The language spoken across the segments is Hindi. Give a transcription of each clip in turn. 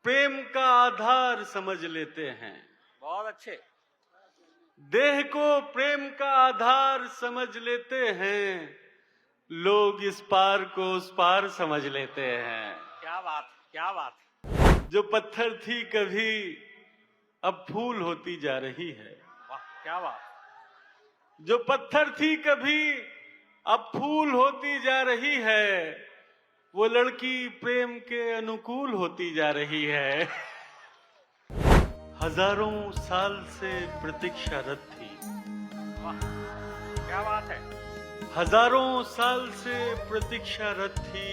प्रेम का आधार समझ लेते हैं। बहुत अच्छे। देह को प्रेम का आधार समझ लेते हैं, लोग इस पार को उस पार समझ लेते हैं। क्या बात, क्या बात। जो पत्थर थी कभी अब फूल होती जा रही है। वाह, क्या बात। जो पत्थर थी कभी अब फूल होती जा रही है, वो लड़की प्रेम के अनुकूल होती जा रही है। हजारों साल से प्रतीक्षारत थी। वाह, क्या बात है। हजारों साल से प्रतीक्षारत थी,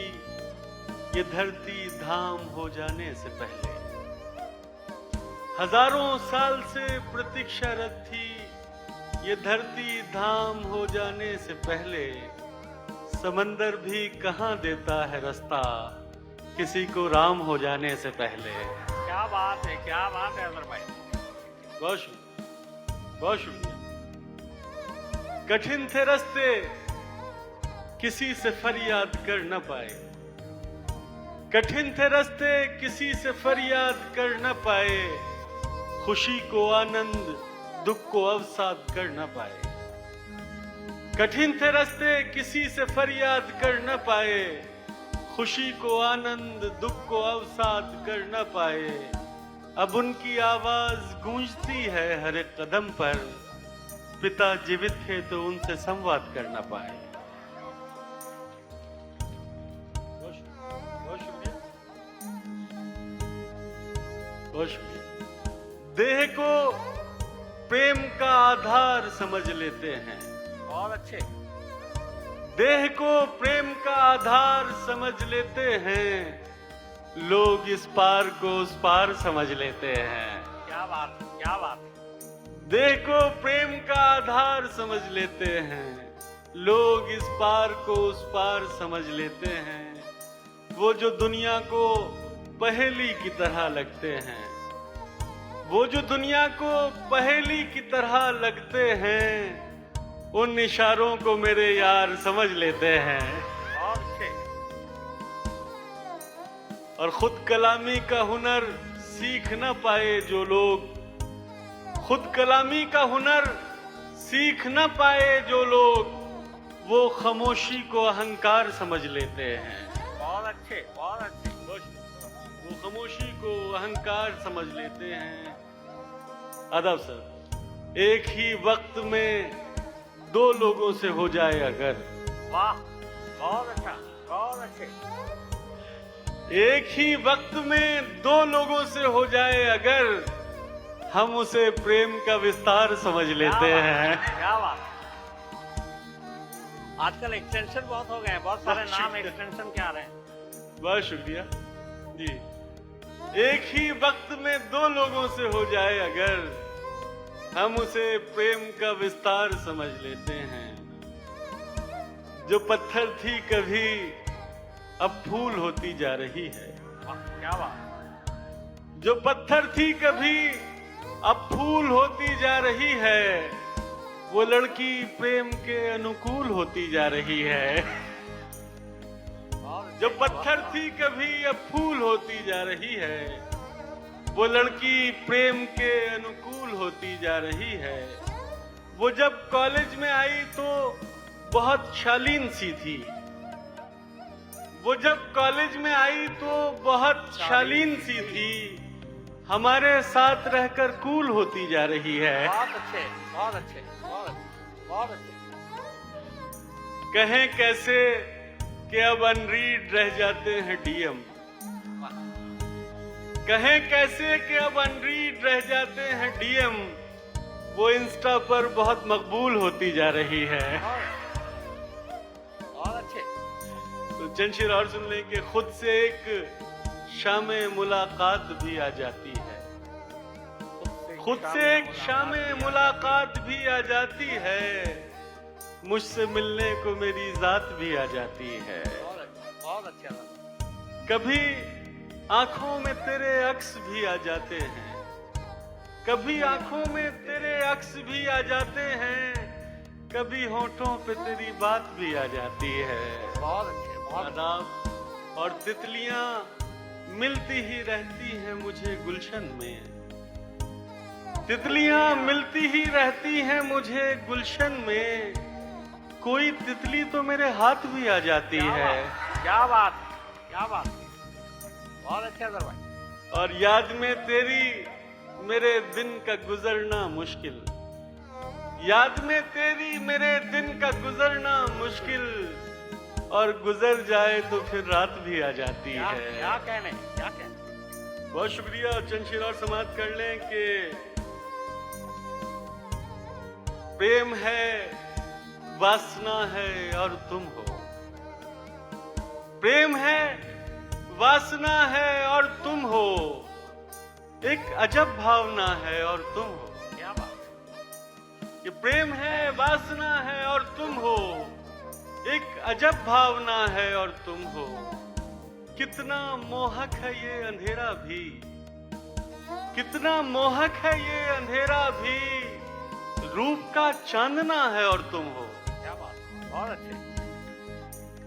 ये धरती धाम हो जाने से पहले। हजारों साल से प्रतीक्षारत थी, ये धरती धाम हो जाने से पहले। समंदर भी कहाँ देता है रास्ता, किसी को राम हो जाने से पहले। क्या बात है, क्या बात है अजहर भाई। बहुत शुक्रिया, बहुत शुक्रिया। कठिन थे रास्ते, किसी से फरियाद कर न पाए। कठिन थे रास्ते, किसी से फरियाद कर न पाए। खुशी को आनंद, दुख को अवसाद कर न पाए। कठिन थे रास्ते, किसी से फरियाद कर न पाए। खुशी को आनंद, दुख को अवसाद कर न पाए। अब उनकी आवाज गूंजती है हर एक कदम पर। पिता जीवित थे तो उनसे संवाद कर न पाए। बहुत शुक्रिया, बहुत शुक्रिया। देह को प्रेम का आधार समझ लेते हैं। बहुत अच्छे। देह को प्रेम का आधार समझ लेते हैं, लोग इस पार को उस पार समझ लेते हैं। क्या बात, क्या बात। देह को प्रेम का आधार समझ लेते हैं, लोग इस पार को उस पार समझ लेते हैं। वो जो दुनिया को पहेली की तरह लगते हैं, वो जो दुनिया को पहेली की तरह लगते हैं, उन इशारों को मेरे यार समझ लेते हैं। बहुत अच्छे। और खुद कलामी का हुनर सीख न पाए जो लोग, खुद कलामी का हुनर सीख न पाए जो लोग, वो खामोशी को अहंकार समझ लेते हैं। बहुत अच्छे, बहुत अच्छे। वो खामोशी को अहंकार समझ लेते हैं। अदब सर, एक ही वक्त में दो लोगों से हो जाए अगर। वाह, बहुत अच्छा, बहुत अच्छे। एक ही वक्त में दो लोगों से हो जाए अगर, हम उसे प्रेम का विस्तार समझ लेते हैं। क्या बात। आजकल एक्सटेंशन बहुत हो गए हैं, बहुत सारे नाम एक्सटेंशन के आ रहे हैं। बहुत शुक्रिया जी। एक ही वक्त में दो लोगों से हो जाए अगर, हम उसे प्रेम का विस्तार समझ लेते हैं। जो पत्थर थी कभी अब फूल होती जा रही है। वाह, क्या बात। जो पत्थर थी कभी अब फूल होती जा रही है, वो लड़की प्रेम के अनुकूल होती जा रही है। जो पत्थर थी कभी अब फूल होती जा रही है, वो लड़की प्रेम के अनुकूल होती जा रही है। वो जब कॉलेज में आई तो बहुत शालीन सी थी। वो जब कॉलेज में आई तो बहुत शालीन सी थी, हमारे साथ रहकर कूल होती जा रही है। बहुत अच्छे, बहुत अच्छे, बहुत अच्छे, बहुत अच्छे। कहें कैसे कि अब अनरीड रह जाते हैं डीएम। कहें कैसे कि अब अनरीड रह जाते हैं डीएम, वो इंस्टा पर बहुत मकबूल होती जा रही है। बहुत अच्छे। तो चंद शेर और सुन लें कि खुद से एक शाम मुलाकात भी आ जाती है। खुद से एक शाम मुलाकात भी आ जाती है, मुझसे मिलने को मेरी जात भी आ जाती है। बहुत अच्छा। कभी आंखों में तेरे अक्स भी आ जाते हैं, कभी आंखों में तेरे अक्स भी आ जाते हैं, कभी होठों पे तेरी बात भी आ जाती है। बहुत अच्छे, बहुत आदाब और तितलियां मिलती ही रहती हैं मुझे गुलशन में, तितलियां मिलती ही रहती हैं मुझे गुलशन में, कोई तितली तो मेरे हाथ भी आ जाती है। क्या बात, क्या बात, बहुत अच्छे अजहर भाई। और याद में तेरी मेरे दिन का गुजरना मुश्किल, याद में तेरी मेरे दिन का गुजरना मुश्किल, और गुजर जाए तो फिर रात भी आ जाती है। क्या कहने, क्या कहने। बहुत शुक्रिया। चंद शेर और समाप्त कर लें कि प्रेम है, वासना है और तुम हो, प्रेम है, वासना है और तुम हो, एक अजब भावना है और तुम हो। क्या बात। ये प्रेम है, वासना है और तुम हो, एक अजब भावना है और तुम हो, कितना मोहक है ये अंधेरा भी, कितना मोहक है ये अंधेरा भी, रूप का चांदना है और तुम हो। क्या बात, बहुत अच्छे।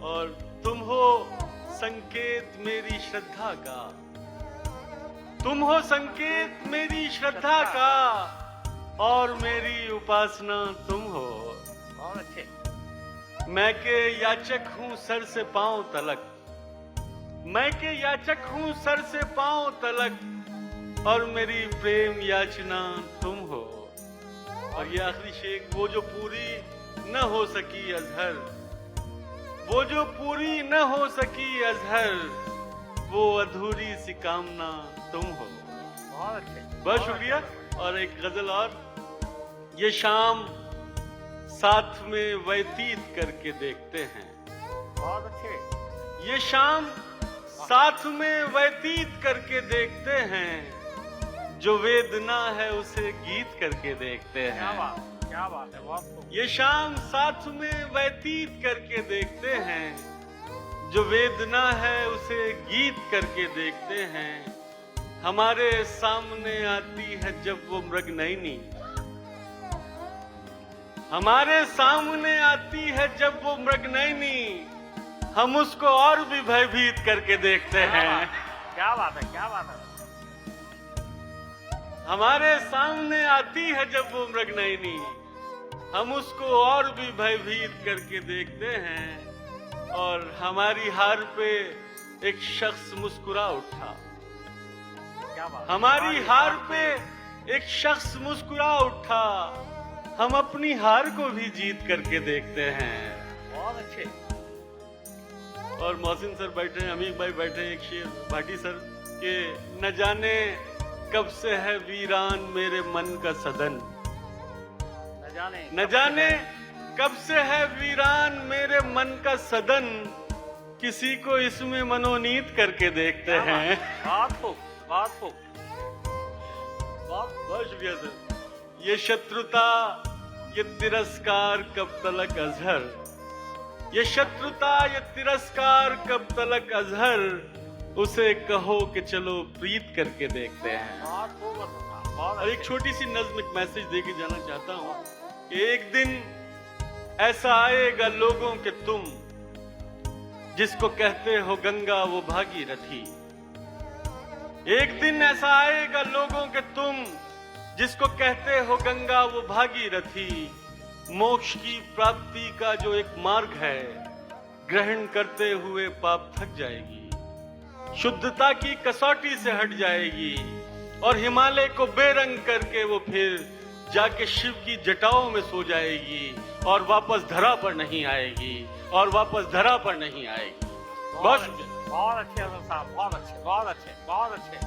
और तुम हो संकेत मेरी श्रद्धा का, तुम हो संकेत मेरी श्रद्धा का, और मेरी उपासना तुम हो। बहुत अच्छे। मैं के याचक हूं सर से पांव तलक, मैं के याचक हूं सर से पांव तलक, और मेरी प्रेम याचना तुम हो। और ये आखिरी शेर, वो जो पूरी न हो सकी अजहर, वो जो पूरी न हो सकी अजहर, वो अधूरी सी कामना तुम हो। बहुत अच्छे। बहुत शुक्रिया। और एक गजल और, ये शाम साथ में व्यतीत करके देखते हैं, बहुत अच्छे। ये शाम साथ में व्यतीत करके देखते हैं, जो वेदना है उसे गीत करके देखते हैं। क्या बात, क्या बात है, बहुत खूब। ये शाम साथ में व्यतीत करके देखते हैं, जो वेदना है उसे गीत करके देखते हैं, हमारे सामने आती है जब वो मृगनयनी, हमारे सामने आती है जब वो मृगनयनी, हम उसको और भी भयभीत करके देखते हैं। क्या बात है, क्या बात है। हमारे सामने आती है जब वो मृगनयनी, हम उसको और भी भयभीत करके देखते हैं, और हमारी हार पे एक शख्स मुस्कुरा उठा, क्या बात। हमारी हार पे एक शख्स मुस्कुरा उठा, हम अपनी हार को भी जीत करके देखते हैं। बहुत अच्छे। और मोहसिन सर बैठे हैं, अमीर भाई बैठे हैं, एक शेर भाटी सर के, न जाने कब से है वीरान मेरे मन का सदन, न जाने कब से है वीरान मेरे मन का सदन, किसी को इसमें मनोनीत करके देखते हैं। बहुत खूब, बहुत खूब, बहुत शुक्रिया सर। ये शत्रुता, ये तिरस्कार कब तलक अजहर, ये शत्रुता, ये तिरस्कार कब तलक अजहर, उसे कहो कि चलो प्रीत करके देखते हैं। बहुत खूब, बहुत और एक छोटी सी नज्म, एक मैसेज दे के जाना चाहता हूँ कि एक दिन ऐसा आएगा लोगों के तुम, जिसको कहते हो गंगा वो भागीरथी, एक दिन ऐसा आएगा लोगों के तुम, जिसको कहते हो गंगा वो भागीरथी, मोक्ष की प्राप्ति का जो एक मार्ग है, ग्रहण करते हुए पाप थक जाएगी, शुद्धता की कसौटी से हट जाएगी, और हिमालय को बेरंग करके वो फिर जाके शिव की जटाओं में सो जाएगी, और वापस धरा पर नहीं आएगी, और वापस धरा पर नहीं आएगी। बहुत अच्छे साहब, बहुत अच्छे, बहुत अच्छे, बहुत अच्छे।